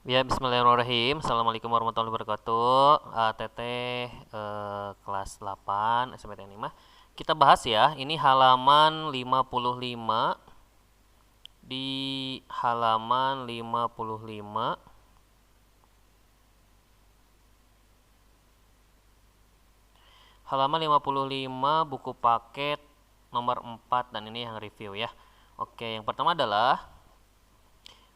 Ya, bismillahirrahmanirrahim. Assalamualaikum warahmatullahi wabarakatuh. Kelas 8 SMPTN 5. Kita bahas ya, ini halaman 55. Di halaman 55, buku paket nomor 4 dan ini yang review ya. Oke, yang pertama adalah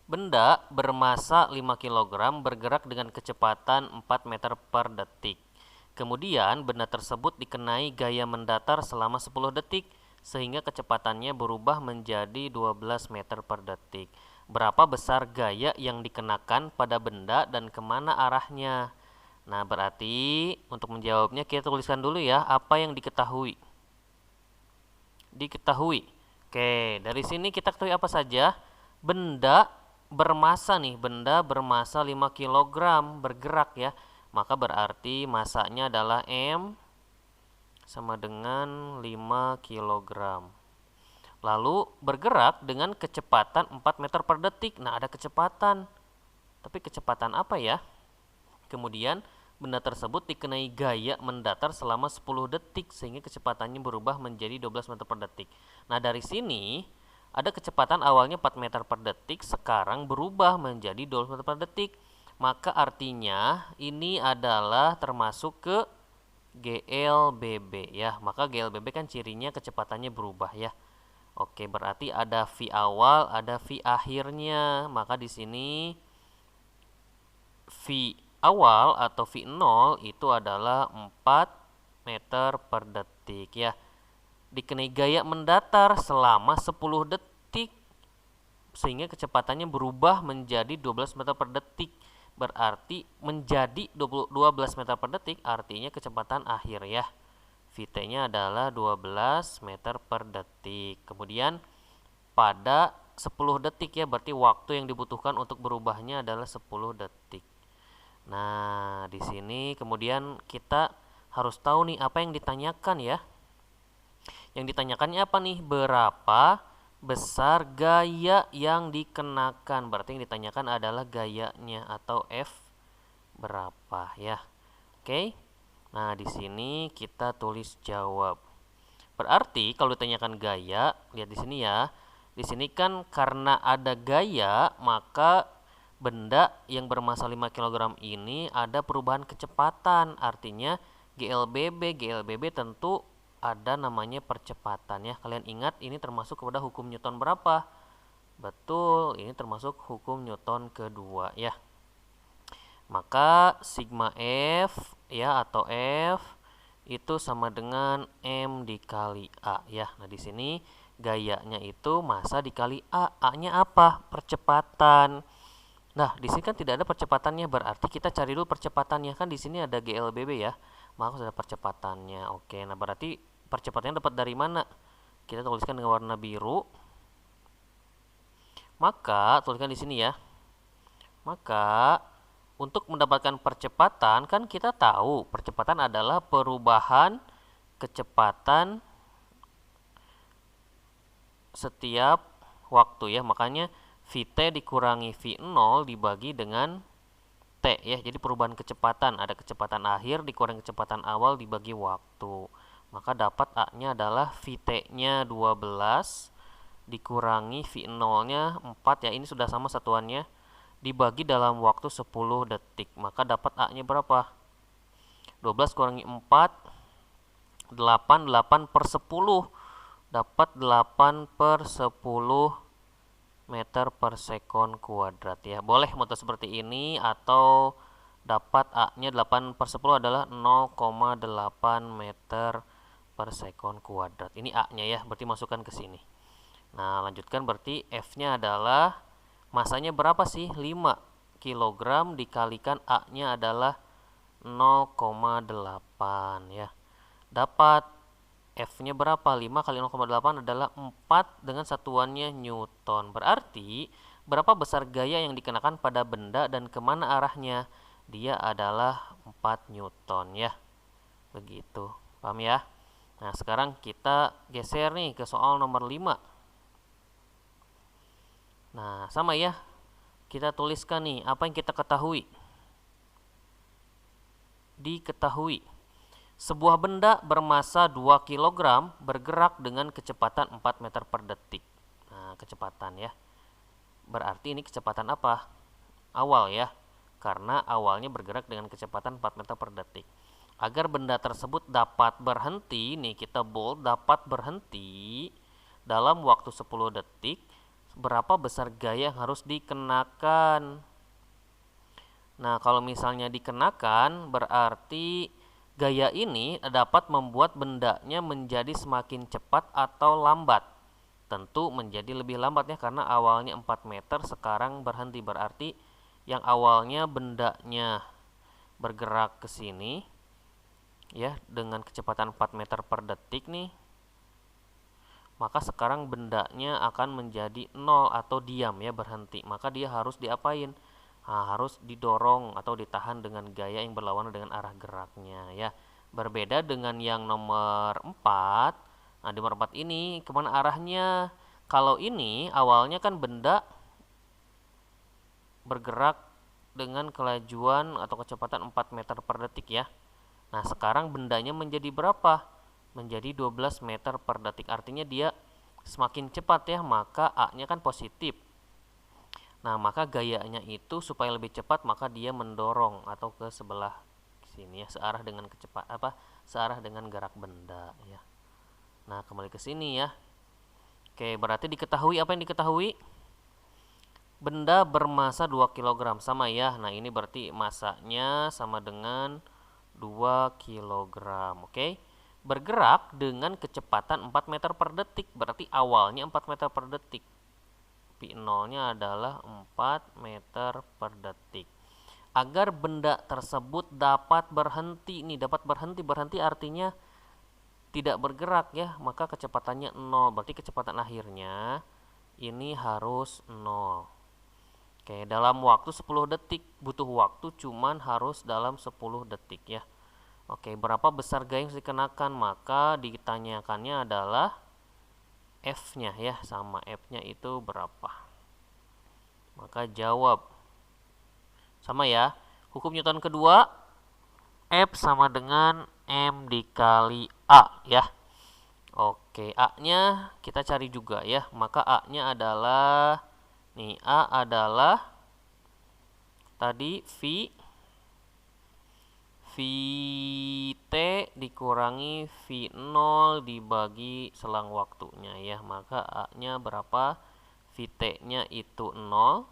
benda bermasa 5 kg bergerak dengan kecepatan 4 meter per detik. Kemudian benda tersebut dikenai gaya mendatar selama 10 detik sehingga kecepatannya berubah menjadi 12 meter per detik. Berapa besar gaya yang dikenakan pada benda dan kemana arahnya? Nah, berarti untuk menjawabnya kita tuliskan dulu ya apa yang diketahui. Diketahui. Oke, dari sini kita ketahui apa saja? Benda bermasa nih, benda bermasa 5 kg bergerak ya. Maka berarti masanya adalah M sama dengan 5 kg. Lalu bergerak dengan kecepatan 4 meter per detik. Nah, ada kecepatan. Tapi kecepatan apa ya? Kemudian benda tersebut dikenai gaya mendatar selama 10 detik sehingga kecepatannya berubah menjadi 12 meter per detik. Nah, dari sini ada kecepatan awalnya 4 meter per detik, sekarang berubah menjadi 12 meter per detik. Maka artinya ini adalah termasuk ke GLBB ya. Maka GLBB kan cirinya kecepatannya berubah ya. Oke, berarti ada V awal, ada V akhirnya. Maka di sini V awal atau V0 itu adalah 4 meter per detik ya. Dikenai gaya mendatar selama 10 detik sehingga kecepatannya berubah menjadi 12 meter per detik. Berarti menjadi 12 meter per detik artinya kecepatan akhir ya. Vt-nya adalah 12 meter per detik. Kemudian pada 10 detik ya, berarti waktu yang dibutuhkan untuk berubahnya adalah 10 detik. Nah, di sini kemudian kita harus tahu nih apa yang ditanyakan ya. Yang ditanyakannya apa nih? Berapa besar gaya yang dikenakan? Berarti yang ditanyakan adalah gayanya atau F berapa ya. Oke. Nah, di sini kita tulis jawab. Berarti kalau ditanyakan gaya, lihat di sini ya. Di sini kan karena ada gaya, maka benda yang bermassa 5 kg ini ada perubahan kecepatan. Artinya GLBB tentu ada namanya percepatan ya. Kalian ingat ini termasuk kepada hukum Newton berapa? Betul, ini termasuk hukum Newton kedua ya. Maka sigma F ya atau F itu sama dengan M dikali A ya. Nah, di sini gayanya itu massa dikali A. A-nya apa? Percepatan. Nah, di sini kan tidak ada percepatannya, berarti kita cari dulu percepatannya. Kan di sini ada GLBB ya. Maka sudah percepatannya. Oke, nah berarti percepatannya dapat dari mana? Kita tuliskan dengan warna biru. Maka tuliskan di sini ya. Maka untuk mendapatkan percepatan kan kita tahu percepatan adalah perubahan kecepatan setiap waktu ya. Makanya Vt dikurangi V0 dibagi dengan T ya. Jadi perubahan kecepatan, ada kecepatan akhir dikurangi kecepatan awal dibagi waktu. Maka dapat A-nya adalah Vt-nya 12 dikurangi V0-nya 4 ya. Ini sudah sama satuannya dibagi dalam waktu 10 detik. Maka dapat A-nya berapa? 12 kurangi 4 8, 8 per 10 dapat 8 per 10 meter per sekon kuadrat ya. Boleh motor seperti ini atau dapat A-nya 8 per 10 adalah 0,8 meter per sekon kuadrat. Ini A-nya ya, berarti masukkan ke sini. Nah, lanjutkan berarti F-nya adalah masanya berapa sih? 5 kg dikalikan A-nya adalah 0,8 ya. Dapat F-nya berapa? 5 kali 0,8 adalah 4 dengan satuannya Newton. Berarti berapa besar gaya yang dikenakan pada benda dan kemana arahnya? Dia adalah 4 Newton ya. Begitu. Paham ya? Nah, sekarang kita geser nih ke soal nomor 5. Nah, sama ya. Kita tuliskan nih, apa yang kita ketahui. Diketahui, sebuah benda bermasa 2 kg bergerak dengan kecepatan 4 meter per detik. Nah, kecepatan ya. Berarti ini kecepatan apa? Awal ya. Karena awalnya bergerak dengan kecepatan 4 meter per detik. Agar benda tersebut dapat berhenti, nih kita bold, dapat berhenti dalam waktu 10 detik, berapa besar gaya yang harus dikenakan? Nah, kalau misalnya dikenakan, berarti gaya ini dapat membuat bendanya menjadi semakin cepat atau lambat. Tentu menjadi lebih lambat ya, karena awalnya 4 meter, sekarang berhenti. Berarti yang awalnya bendanya bergerak ke sini ya dengan kecepatan 4 meter per detik nih, maka sekarang bendanya akan menjadi 0 atau diam ya, berhenti. Maka dia harus diapain? Nah, harus didorong atau ditahan dengan gaya yang berlawanan dengan arah geraknya ya. Berbeda dengan yang nomor 4. Nah, di nomor 4 ini kemana arahnya? Kalau ini awalnya kan benda bergerak dengan kelajuan atau kecepatan 4 meter per detik ya. Nah, sekarang bendanya menjadi berapa? Menjadi 12 meter per detik. Artinya dia semakin cepat ya, maka A-nya kan positif. Nah, maka gayanya itu supaya lebih cepat, maka dia mendorong atau ke sebelah sini ya, searah dengan searah dengan gerak benda ya. Nah, kembali ke sini ya. Oke, berarti diketahui, apa yang diketahui? Benda bermasa 2 kg sama ya. Nah, ini berarti masanya sama dengan 2 kg. Oke. Bergerak dengan kecepatan 4 meter per detik. Berarti awalnya 4 meter per detik. P0-nya adalah 4 meter per detik. Agar benda tersebut dapat berhenti, nih dapat berhenti artinya tidak bergerak ya, maka kecepatannya 0. Berarti kecepatan akhirnya ini harus 0. Oke, dalam waktu 10 detik, butuh waktu cuman harus dalam 10 detik ya. Oke, berapa besar gaya yang harus dikenakan? Maka ditanyakannya adalah F-nya ya, sama F-nya itu berapa. Maka jawab sama ya. Hukum Newton kedua, F sama dengan M dikali A ya. Oke, A-nya kita cari juga ya. Maka A-nya adalah, nih A adalah tadi Vt dikurangi V0 dibagi selang waktunya ya. Maka A-nya berapa? Vt-nya itu 0.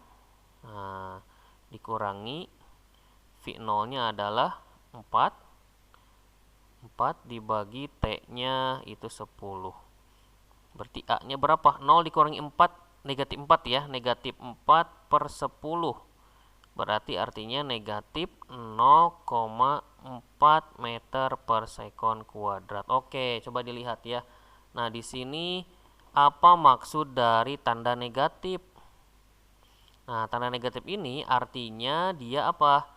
Nah, dikurangi V0-nya adalah 4. 4 dibagi T-nya itu 10. Berarti A-nya berapa? 0 dikurangi 4, negatif 4 ya. Negatif 4 per 10. Berarti artinya negatif 0,4 meter per sekon kuadrat. Oke, coba dilihat ya. Nah, di sini apa maksud dari tanda negatif? Nah, tanda negatif ini artinya dia apa?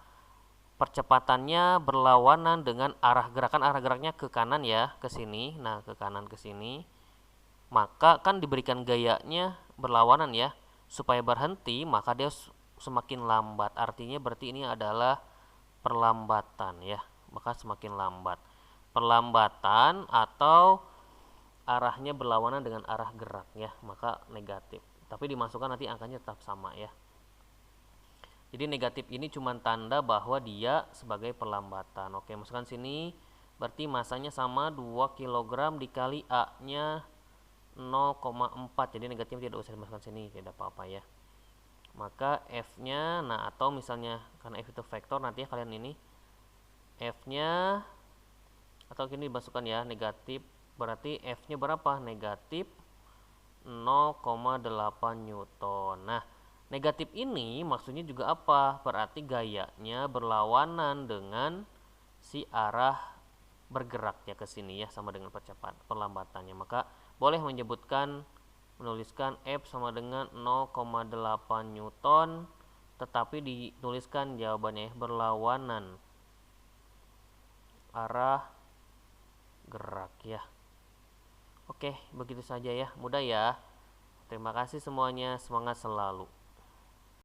Percepatannya berlawanan dengan arah gerakan. Arah geraknya ke kanan ya, ke sini. Nah, ke kanan ke sini. Maka kan diberikan gayanya berlawanan ya. Supaya berhenti, maka dia semakin lambat. Artinya berarti ini adalah perlambatan ya. Maka semakin lambat. Perlambatan atau arahnya berlawanan dengan arah gerak ya, maka negatif. Tapi dimasukkan nanti angkanya tetap sama ya. Jadi negatif ini cuma tanda bahwa dia sebagai perlambatan. Oke, masukkan sini. Berarti masanya sama 2 kg dikali A-nya 0,4. Jadi negatif tidak usah dimasukkan sini, tidak apa-apa ya. Maka F-nya, nah atau misalnya karena F itu vektor, nanti ya kalian ini F-nya atau gini dimasukkan ya, negatif, berarti F-nya berapa? Negatif 0,8 Newton. Nah, negatif ini maksudnya juga apa? Berarti gayanya berlawanan dengan si arah bergeraknya ke sini ya, sama dengan perlambatannya. Maka boleh menuliskan F sama dengan 0,8 Newton, tetapi dituliskan jawabannya berlawanan arah gerak ya. Oke, begitu saja ya, mudah ya. Terima kasih semuanya, semangat selalu.